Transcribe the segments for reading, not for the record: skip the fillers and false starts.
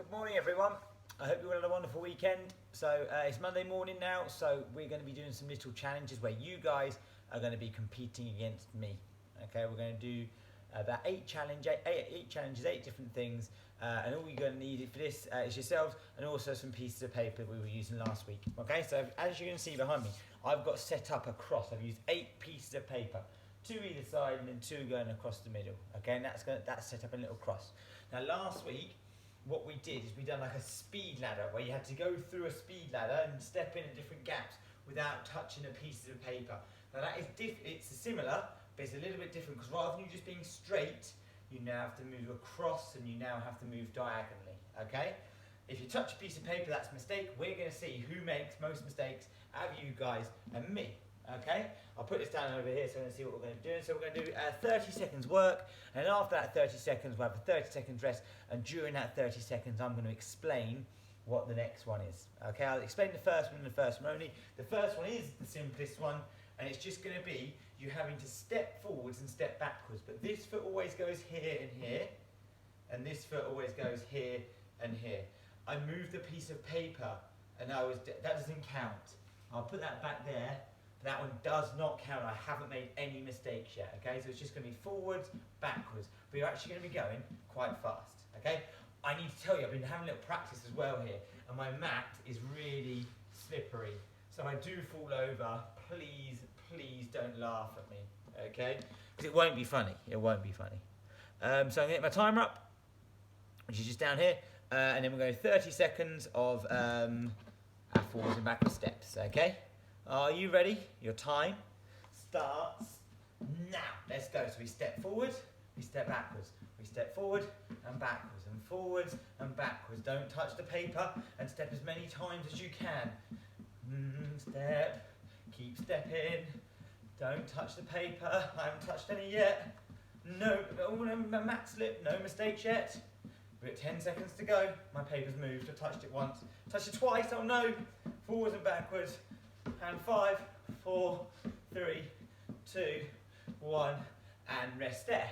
Good morning, everyone. I hope you all had a wonderful weekend. So it's Monday morning now, so we're going to be doing some little challenges where you guys are going to be competing against me. Okay, we're going to do about eight challenges, 8 different things, and all you're going to need for this is yourselves and also some pieces of paper we were using last week. Okay, so as you can see behind me, I've got set up a cross. I've used 8 pieces of paper, 2 either side and then 2 going across the middle. Okay, and that's set up a little cross. Now last week, what we did is we done like a speed ladder where you had to go through a speed ladder and step in at different gaps without touching a piece of paper. Now that is it's similar, but it's a little bit different because rather than you just being straight, you now have to move across and you now have to move diagonally. Okay? If you touch a piece of paper, that's a mistake. We're going to see who makes most mistakes out of you guys and me. Okay, I'll put this down over here so we're going to see what we're going to do. So we're going to do 30 seconds work, and after that 30 seconds we'll have a 30 seconds rest, and during that 30 seconds I'm going to explain what the next one is. Okay, I'll explain the first one and the first one only. The first one is the simplest one, and it's just going to be you having to step forwards and step backwards, but this foot always goes here and here, and this foot always goes here and here. I moved a piece of paper, and that doesn't count. I'll put that back there. That one does not count. I haven't made any mistakes yet, okay? So it's just going to be forwards, backwards, but you're actually going to be going quite fast, okay? I need to tell you, I've been having a little practice as well here, and my mat is really slippery. So if I do fall over, please don't laugh at me, okay? Because it won't be funny. It won't be funny. So I'm going to get my timer up, which is just down here, and then we're going 30 seconds of our forwards and backwards steps, okay? Are you ready? Your time starts now. Let's go. So we step forward, we step backwards. We step forward and backwards and forwards and backwards. Don't touch the paper and step as many times as you can. Step, keep stepping. Don't touch the paper. I haven't touched any yet. No, mat slip, no mistakes yet. We've got 10 seconds to go. My paper's moved. I touched it once. Touched it twice. Oh no. Forwards and backwards. And 5, 4, 3, 2, 1, and rest there.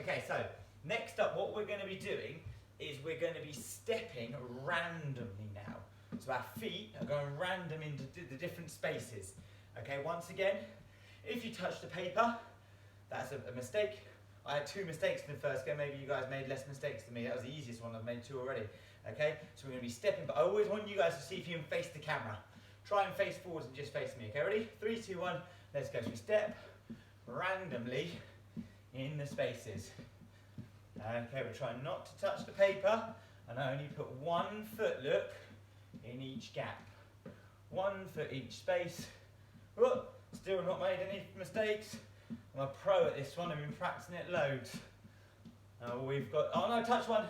Okay, so next up, what we're going to be doing is we're going to be stepping randomly now. So our feet are going random into the different spaces. Okay, once again, if you touch the paper, that's a mistake. I had 2 mistakes in the first go. Maybe you guys made less mistakes than me. That was the easiest one. I've made 2 already. Okay, so we're going to be stepping, but I always want you guys to see if you can face the camera. Try and face forwards and just face me, okay? Ready? 3, 2, 1, let's go. So we step randomly in the spaces. Okay, we're trying not to touch the paper, and I only put 1 foot, look, in each gap. 1 foot each space. Oh, still not made any mistakes. I'm a pro at this one, I've been practicing it loads. We've got, oh no, touch one.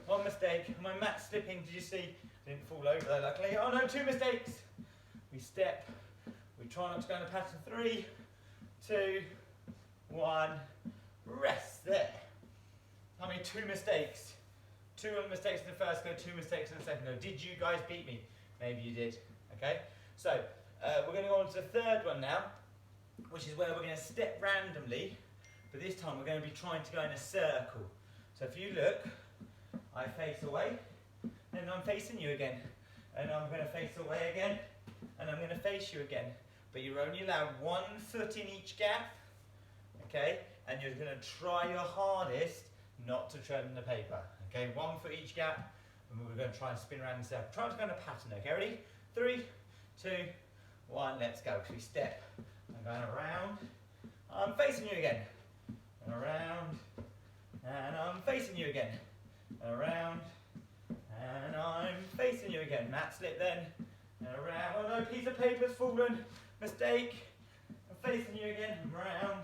1 mistake. My mat's slipping, did you see? Didn't fall over though, luckily. Oh no, 2 mistakes. We step, we try not to go in a pattern. 3, 2, 1, rest there. I made 2 mistakes. 2 mistakes in the first go, 2 mistakes in the second go. Did you guys beat me? Maybe you did, okay? So, we're going to go on to the third one now, which is where we're going to step randomly, but this time we're going to be trying to go in a circle. So if you look, I face away, and I'm facing you again, and I'm going to face away again, and I'm going to face you again. But you're only allowed 1 foot in each gap, okay? And you're going to try your hardest not to tread on the paper, okay? 1 foot each gap, and we're going to try and spin around in a circle. Try to go in a pattern, okay? Ready? 3, 2, 1, let's go. So we step, I'm going around, I'm facing you again, and around, and I'm facing you again, and around, and I'm facing you again. Mat slip then. And around. Oh no, piece of paper's fallen. Mistake. I'm facing you again. Round.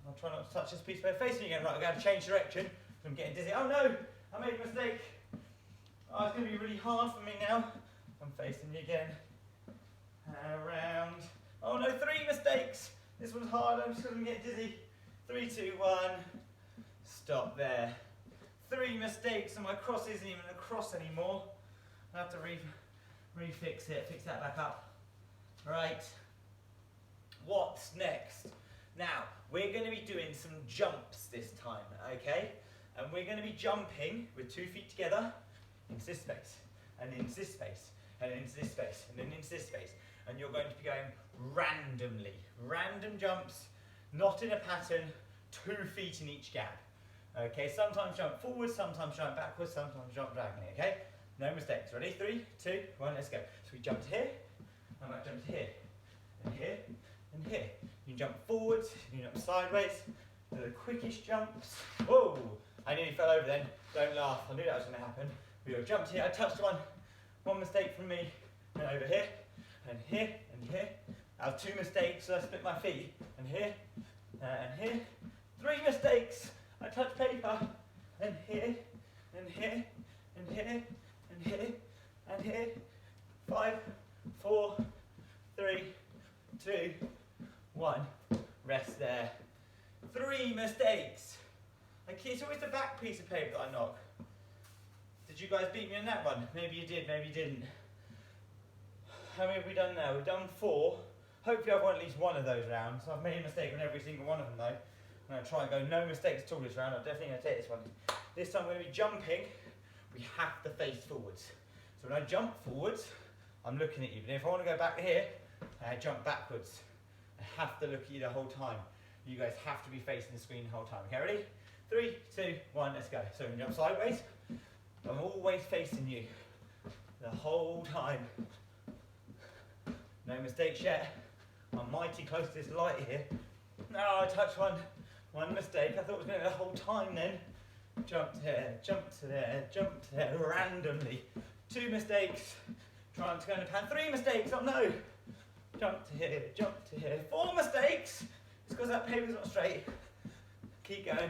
I'll try not to touch this piece of paper. Facing you again. Right, I've got to change direction. I'm getting dizzy. Oh no, I made a mistake. Oh, it's going to be really hard for me now. I'm facing you again. And around. Oh no, 3 mistakes. This one's hard. I'm just going to get dizzy. 3, 2, 1. Stop there. 3 mistakes, and my cross isn't even a cross anymore. I have to refix it, fix that back up. Right, what's next? Now, we're going to be doing some jumps this time, okay? And we're going to be jumping with 2 feet together into this space, and into this space, and into this space, and then into this space. And you're going to be going randomly. Random jumps, not in a pattern, 2 feet in each gap. Okay, sometimes jump forward, sometimes jump backwards, sometimes jump diagonally, okay? No mistakes. Ready? 3, 2, 1, let's go. So we jump to here, I might jump to here, and here, and here. You can jump forwards, you can jump sideways. They're the quickest jumps. Whoa! I nearly fell over then. Don't laugh. I knew that was going to happen. We jumped here. I touched one mistake from me, and over here, and here, and here. I have 2 mistakes, so I split my feet. And here, and here. 3 mistakes. I touched paper. And here, and here, and here, and here, and here. 5, 4, 3, 2, 1. Rest there. 3 mistakes. Okay, it's always the back piece of paper that I knock. Did you guys beat me in that one? Maybe you did, maybe you didn't. How many have we done now? We've done 4. Hopefully I've won at least one of those rounds. I've made a mistake on every single one of them though. I'm going to try and go no mistakes at all this round. I'm definitely going to take this one. This time we're going to be jumping. We have to face forwards. So when I jump forwards, I'm looking at you. But if I want to go back here, I jump backwards. I have to look at you the whole time. You guys have to be facing the screen the whole time. Okay, ready? 3, 2, 1, let's go. So when you jump sideways, I'm always facing you the whole time. No mistakes yet. I'm mighty close to this light here. No, I touched one mistake. I thought it was going to be the whole time then. Jump to here, jump to there, jump to there, randomly. 2 mistakes. Trying to go in the pan. 3 mistakes, oh no. Jump to here, jump to here. 4 mistakes. It's because that paper's not straight. Keep going.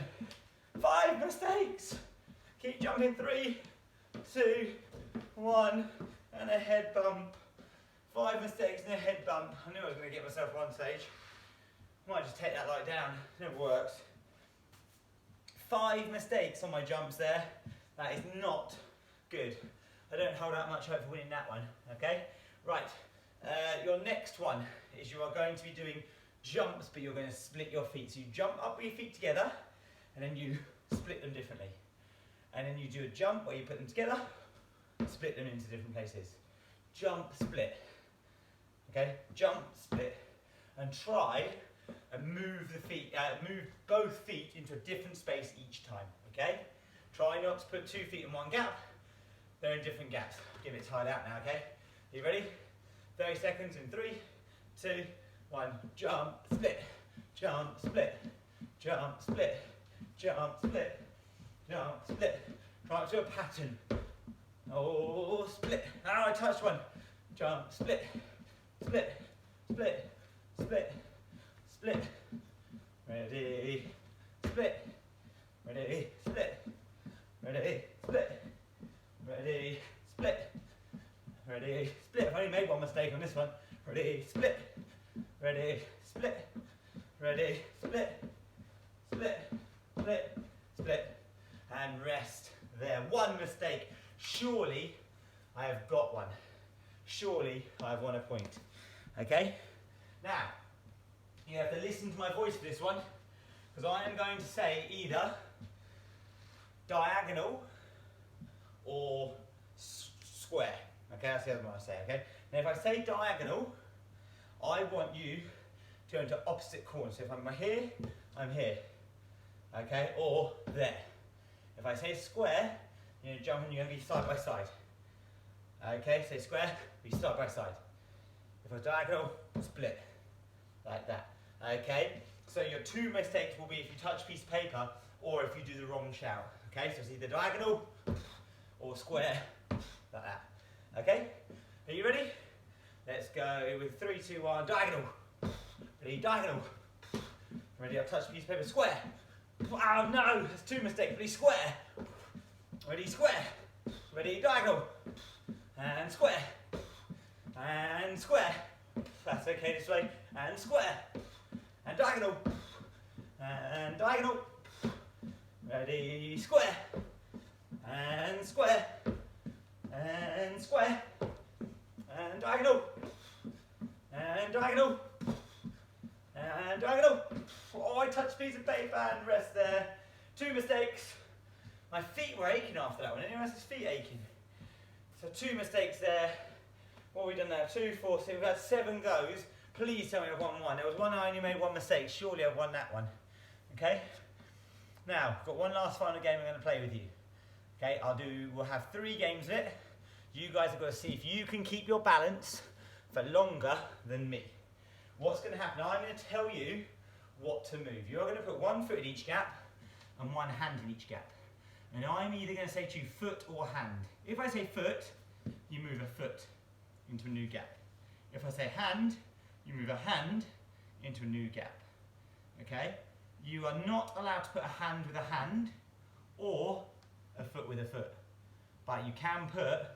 5 mistakes. Keep jumping. 3, 2, 1, and a head bump. 5 mistakes and a head bump. I knew I was going to get myself one stage. Might just take that light down. It never works. 5 mistakes on my jumps there. That is not good. I don't hold out much hope for winning that one. Okay? Right. Your next one is you are going to be doing jumps, but you're going to split your feet. So you jump up with your feet together, and then you split them differently. And then you do a jump where you put them together, split them into different places. Jump, split. Okay? Jump, split. And try and move the feet, move both feet into a different space each time. Okay? Try not to put 2 feet in one gap. They're in different gaps. Give it tied out now, okay? You ready? 30 seconds in 3, 2, 1. Jump, split. Jump, split. Jump, split. Jump, split. Jump, split. Try to do a pattern. Oh, split. Now I touched one. Jump, split. Split. Split. Split. Split. Ready. Split. Ready. Split. Ready. Split. Ready. Split. Ready. Split. I've only made one mistake on this one. Ready. Split. Ready. Split. Ready. Split. Split. Split. Split. And rest there. 1 mistake. Surely I have got one. Surely I have won a point. Okay? Now, you have to listen to my voice for this one, because I am going to say either diagonal or square. Okay, that's the other one I say, okay? Now if I say diagonal, I want you to go into opposite corners. So if I'm here, I'm here. Okay, or there. If I say square, you're going to jump and you're going to be side by side. Okay, say square, be side by side. If it's diagonal, split. Like that. Okay, so your 2 mistakes will be if you touch a piece of paper or if you do the wrong shout. Okay, so it's either diagonal or square, like that. Okay, are you ready? Let's go with 3, 2, 1, diagonal. Ready, diagonal. Ready, I'll touch a piece of paper, square. Oh no, that's 2 mistakes. Ready, square. Ready, square. Ready, diagonal. And square. And square. That's okay this way. And square. And diagonal. And diagonal. Ready, square. And square. And square. And diagonal. And diagonal. And diagonal. Oh, I touched a piece of paper and rest there. 2 mistakes. My feet were aching after that one. Anyone else's feet aching? So 2 mistakes there. What have we done now? 2, 4, 6. We've had 7 goes. Please tell me I've won one. There was one I only made 1 mistake. Surely I've won that one. Okay? Now, I've got one last final game I'm going to play with you. Okay, we'll have 3 games of it. You guys have got to see if you can keep your balance for longer than me. What's going to happen? I'm going to tell you what to move. You're going to put 1 foot in each gap and 1 hand in each gap. And I'm either going to say to you foot or hand. If I say foot, you move a foot into a new gap. If I say hand, you move a hand into a new gap. Okay? You are not allowed to put a hand with a hand or a foot with a foot. But you can put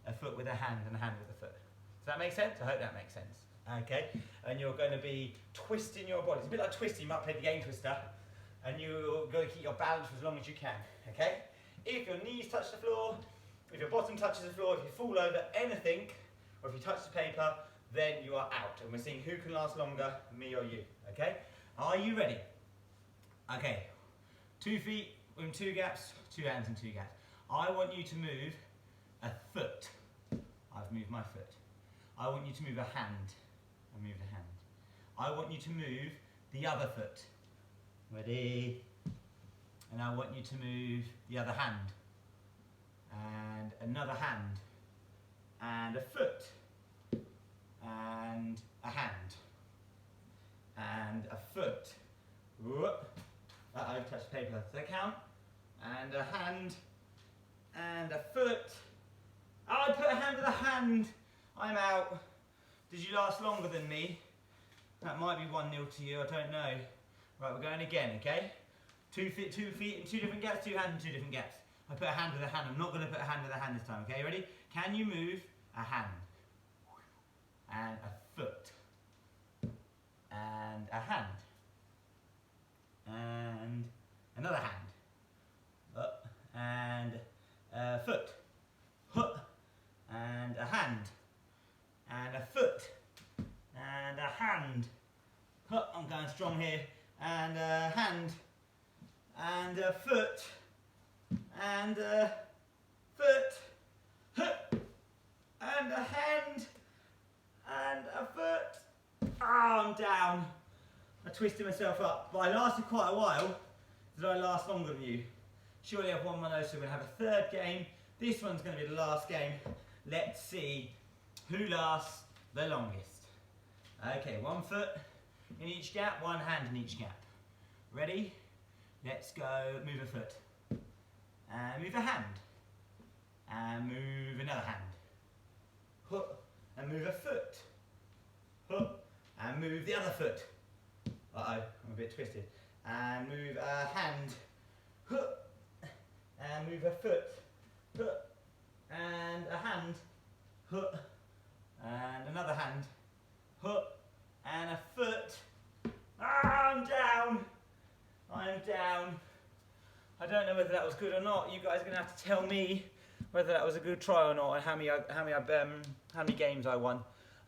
a foot with a hand and a hand with a foot. Does that make sense? I hope that makes sense. Okay? And you're going to be twisting your body. It's a bit like twisting. You might play the game Twister. And you're going to keep your balance for as long as you can. Okay? If your knees touch the floor, if your bottom touches the floor, if you fall over, anything, or if you touch the paper, then you are out. And we're seeing who can last longer, me or you. Okay? Are you ready? Okay. 2 feet in 2 gaps, 2 hands in 2 gaps. I want you to move a foot. I've moved my foot. I want you to move a hand. I moved a hand. I want you to move the other foot. Ready? And I want you to move the other hand. And another hand. And a foot. And a hand. And a foot. Whoop. Uh-oh, touch the paper. Does that count? And a hand. And a foot. Oh, I put a hand with a hand. I'm out. Did you last longer than me? That might be 1-0 to you, I don't know. Right, we're going again, okay? 2 feet in 2 different gaps, 2 hands in 2 different gaps. I put a hand with a hand. I'm not going to put a hand with a hand this time, okay? Ready? Can you move a hand? And a foot. And a hand. And another hand. Up. And a foot. Hup. And a hand. And a foot. And a hand. Hup. I'm going strong here. And a hand. And a foot. And a foot. Hup. And a hand. And a foot. Ah, I'm down. I twisted myself up, but I lasted quite a while. Did I last longer than you? Surely I've won one of those, so we're going to have a 3rd game. This one's going to be the last game. Let's see who lasts the longest. Okay, 1 foot in each gap, 1 hand in each gap. Ready? Let's go. Move a foot. And move a hand. And move another hand. Hup. And move a foot. Hup. And move the other foot. Uh-oh, I'm a bit twisted. And move a hand. Hup. And move a foot. Hup. And a hand. Hup. And another hand. Hup. And a foot. Ah, I'm down. I'm down. I don't know whether that was good or not. You guys are going to have to tell me whether that was a good try or not, and how many games I won.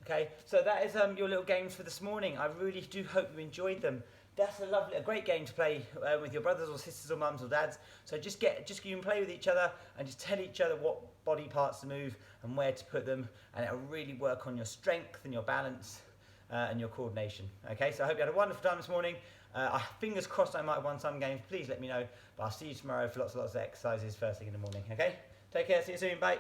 Okay, so that is your little games for this morning. I really do hope you enjoyed them. That's a great game to play with your brothers or sisters or mums or dads. So just you can play with each other and just tell each other what body parts to move and where to put them, and it'll really work on your strength and your balance and your coordination. Okay, so I hope you had a wonderful time this morning. Fingers crossed I might have won some games. Please let me know. But I'll see you tomorrow for lots and lots of exercises first thing in the morning. Okay, take care. See you soon. Bye.